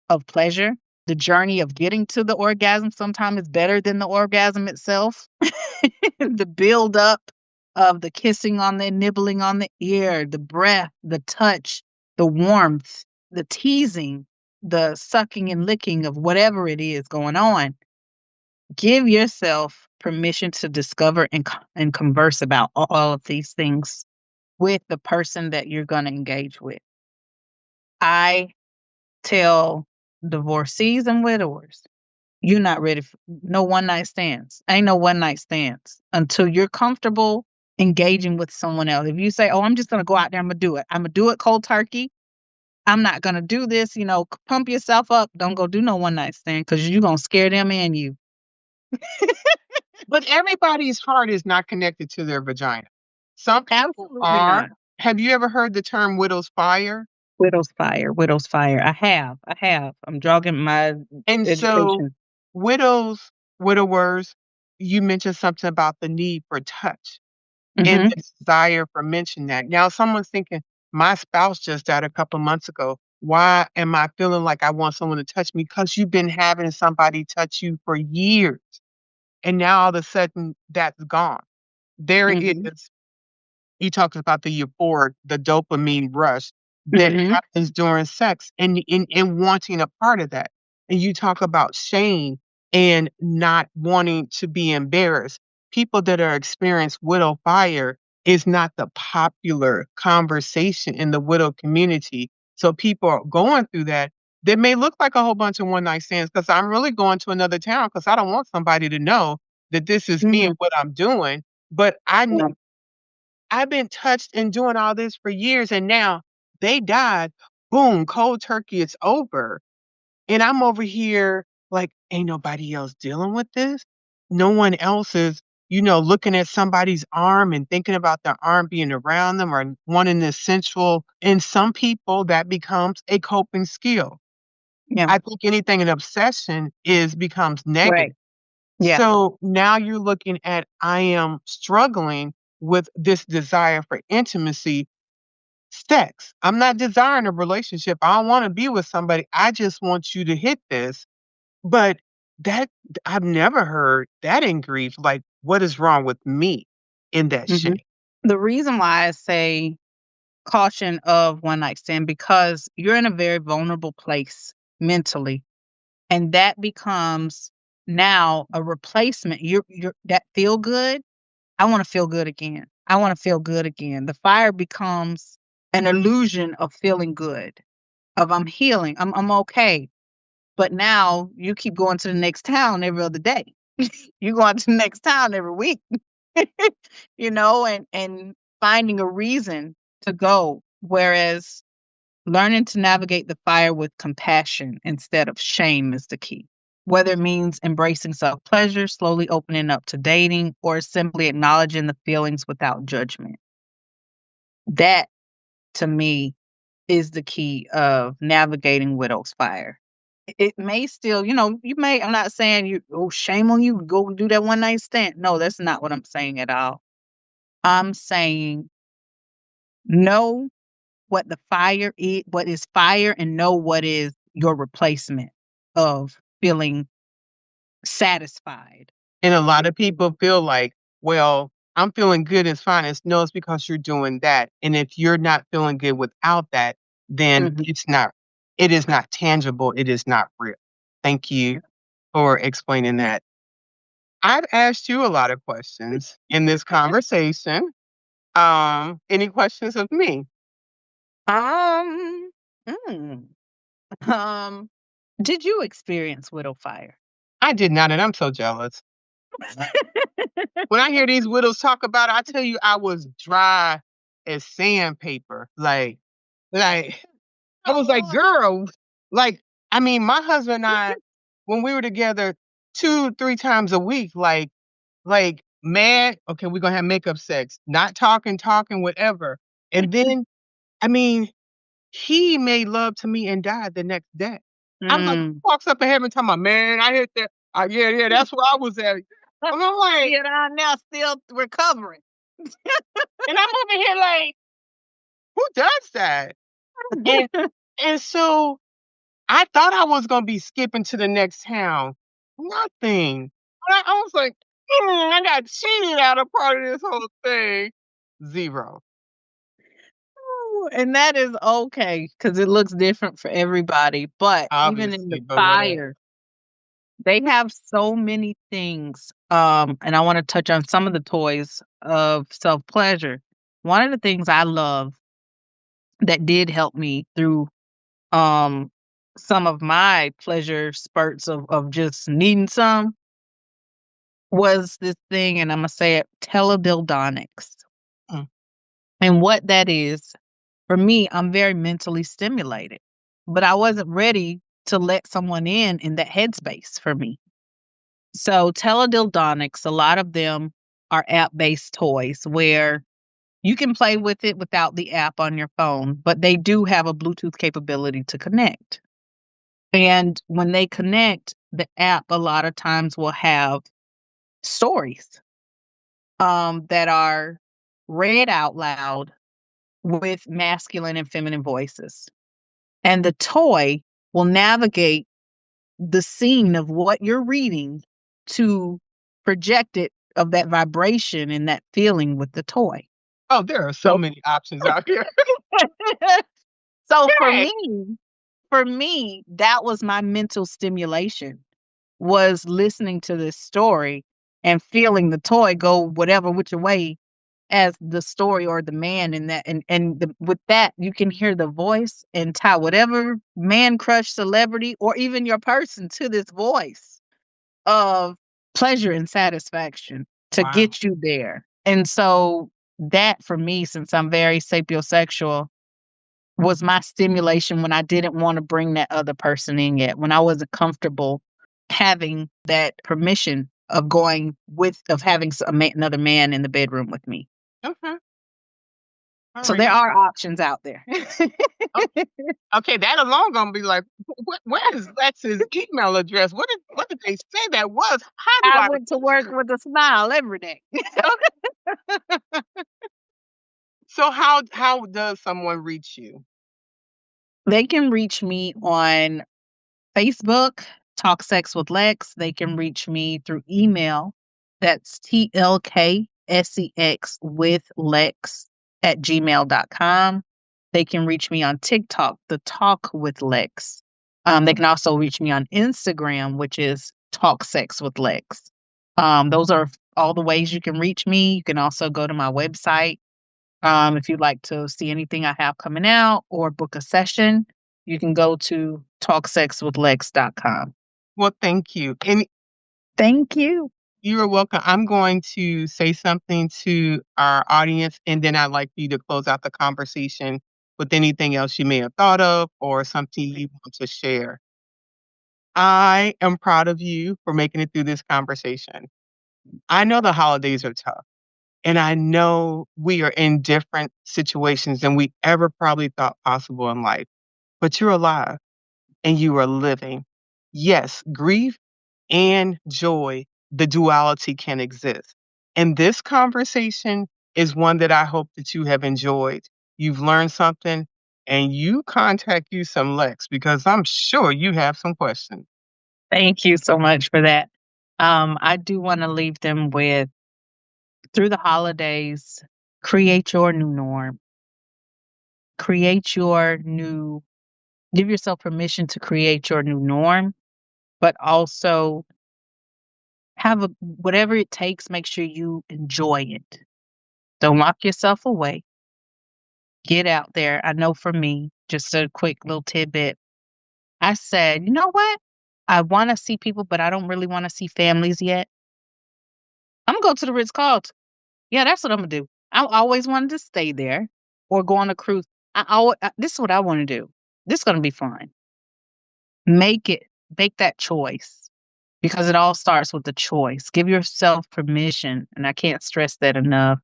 of pleasure. The journey of getting to the orgasm sometimes is better than the orgasm itself. The build up of the kissing on the nibbling on the ear, the breath, the touch, the warmth, the teasing, the sucking and licking of whatever it is going on. Give yourself permission to discover and converse about all of these things with the person that you're going to engage with. I tell divorcees and widowers, you're not ready for no one night stands. Ain't no one night stands until you're comfortable engaging with someone else. If you say, "Oh, I'm just going to go out there, I'm going to do it. I'm going to do it cold turkey. I'm not going to do this," pump yourself up. Don't go do no one night stand, because you're going to scare them and you. But everybody's heart is not connected to their vagina. Some people Absolutely are. not. Have you ever heard the term widow's fire? Widow's fire, widow's fire. I have. I'm jogging my And so education. widows, widowers, you mentioned something about the need for touch and Mhm. the desire for mention that. Now someone's thinking, my spouse just died a couple months ago. Why am I feeling like I want someone to touch me? Because you've been having somebody touch you for years. And now all of a sudden that's gone. There it Mhm. is. He talks about the euphoric, the dopamine rush that Mhm. happens during sex and wanting a part of that. And you talk about shame and not wanting to be embarrassed. People that are experienced widow fire is not the popular conversation in the widow community. So people are going through that. They may look like a whole bunch of one night stands because I'm really going to another town because I don't want somebody to know that this is me and Mhm. what I'm doing. But Yeah. I've been touched and doing all this for years, and now they died. Boom, cold turkey, it's over. And I'm over here like, ain't nobody else dealing with this. No one else is, looking at somebody's arm and thinking about their arm being around them or wanting this sensual. And some people that becomes a coping skill. Yeah. I think anything an obsession is becomes negative. Right. Yeah. So now you're looking at I am struggling with this desire for intimacy, sex. I'm not desiring a relationship. I don't want to be with somebody. I just want you to hit this. But that I've never heard that in grief. Like, what is wrong with me in that shame? Mhm. The reason why I say caution of one night stand, because you're in a very vulnerable place mentally, and that becomes now a replacement. You're that feel good. I want to feel good again. I want to feel good again. The fire becomes an illusion of feeling good, of I'm healing, I'm okay. But now you keep going to the next town every other day. You going to the next town every week. And finding a reason to go. Whereas learning to navigate the fire with compassion instead of shame is the key. Whether it means embracing self pleasure, slowly opening up to dating, or simply acknowledging the feelings without judgment. That, to me, is the key of navigating widow's fire. It may still, I'm not saying shame on you, go do that one night stand. No, that's not what I'm saying at all. I'm saying know what the fire is, what is fire, and know what is your replacement of feeling satisfied. And a lot of people feel like, well, I'm feeling good, it's fine. It's no, it's because you're doing that. And if you're not feeling good without that, then Mhm. it is not tangible. It is not real. Thank you for explaining that. I've asked you a lot of questions in this conversation. Any questions of me? Um, mm, um, did you experience widow fire? I did not, and I'm so jealous. When I hear these widows talk about it, I tell you, I was dry as sandpaper. Like I was like, girl, like, I mean, my husband and I, when we were together 2, 3 times a week, like mad, okay, we're gonna have makeup sex, not talking, talking, whatever. And then, I mean, he made love to me and died the next day. I'm like, Mm. walks up in heaven talking about, man, I hit that. Yeah, yeah, that's where I was at. And I'm like, You know, now still recovering. and I'm over here like, who does that? And and so I thought I was gonna be skipping to the next town. Nothing. I was like, I got cheated out of part of this whole thing. 0. Ooh, and that is okay because it looks different for everybody. But even in the Obviously, but whatever. fire, they have so many things. And I want to touch on some of the toys of self pleasure. One of the things I love that did help me through um some of my pleasure spurts of just needing some was this thing, and I'm gonna say it, teledildonics. Mm. And what that is, for me, I'm very mentally stimulated, but I wasn't ready to let someone in that headspace for me. So teledildonics, a lot of them are app-based toys where you can play with it without the app on your phone, but they do have a Bluetooth capability to connect. And when they connect, the app a lot of times will have stories that are read out loud with masculine and feminine voices. And the toy will navigate the scene of what you're reading to project it of that vibration and that feeling with the toy. Oh, there are so So many options out here. so Right. for me, that was my mental stimulation, was listening to this story and feeling the toy go whatever which way as the story or the man in that, with that you can hear the voice and tie whatever man crush celebrity or even your person to this voice of pleasure and satisfaction to Wow. get you there. And so that for me, since I'm very sapiosexual, was my stimulation when I didn't want to bring that other person in yet, when I wasn't comfortable having that permission of going with of having another man in the bedroom with me. Okay. All So right. there are options out there. Oh, okay, that alone gonna be like, where is Lex's email address? What did they say that was? How do I I? went to work with a smile every day. So how does someone reach you? They can reach me on Facebook, Talk Sex with Lex. They can reach me through email. That's TLKSEX with Lex at gmail.com. They can reach me on TikTok, The Talk with Lex. They can also reach me on Instagram, which is Talk Sex with Lex. Those are all the ways you can reach me. You can also go to my website. If you'd like to see anything I have coming out or book a session, you can go to talksexwithlex.com. Well, thank you. And Thank you. you are welcome. I'm going to say something to our audience, and then I'd like for you to close out the conversation with anything else you may have thought of or something you want to share. I am proud of you for making it through this conversation. I know the holidays are tough. And I know we are in different situations than we ever probably thought possible in life, but you're alive and you are living. Yes, grief and joy, the duality can exist. And this conversation is one that I hope that you have enjoyed. You've learned something and you contact you some Lex because I'm sure you have some questions. Thank you so much for that. I do want to leave them with through the holidays, create your new norm. Create your new, give yourself permission to create your new norm, but also have whatever it takes, make sure you enjoy it. Don't lock yourself away. Get out there. I know for me, just a quick little tidbit. I said, you know what? I want to see people, but I don't really want to see families yet. I'm going to go to the Ritz-Carlton. Yeah, that's what I'm going to do. I always wanted to stay there or go on a cruise. This is what I want to do. This is going to be fun. Make that choice, because it all starts with the choice. Give yourself permission, and I can't stress that enough,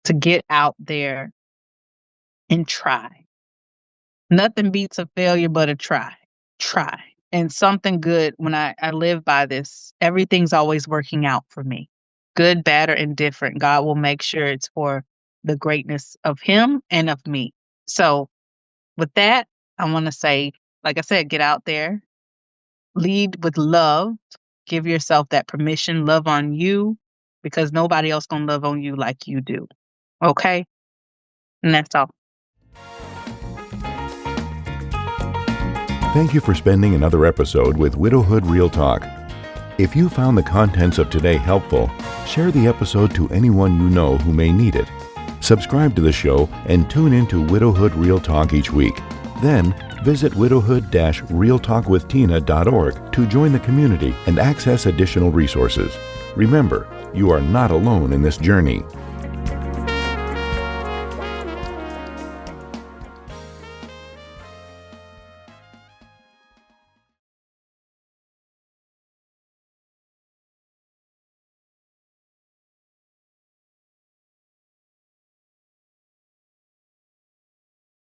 to get out there and try. Nothing beats a failure but a try. Try. And something good, when I live by this, everything's always working out for me. Good, bad, or indifferent. God will make sure it's for the greatness of Him and of me. So with that, I want to say, like I said, get out there. Lead with love. Give yourself that permission. Love on you, because nobody else going to love on you like you do. Okay? And that's all. Thank you for spending another episode with Widowhood Real Talk. If you found the contents of today helpful, share the episode to anyone you know who may need it. Subscribe to the show and tune into Widowhood Real Talk each week. Then, visit widowhood-realtalkwithtina.org to join the community and access additional resources. Remember, you are not alone in this journey.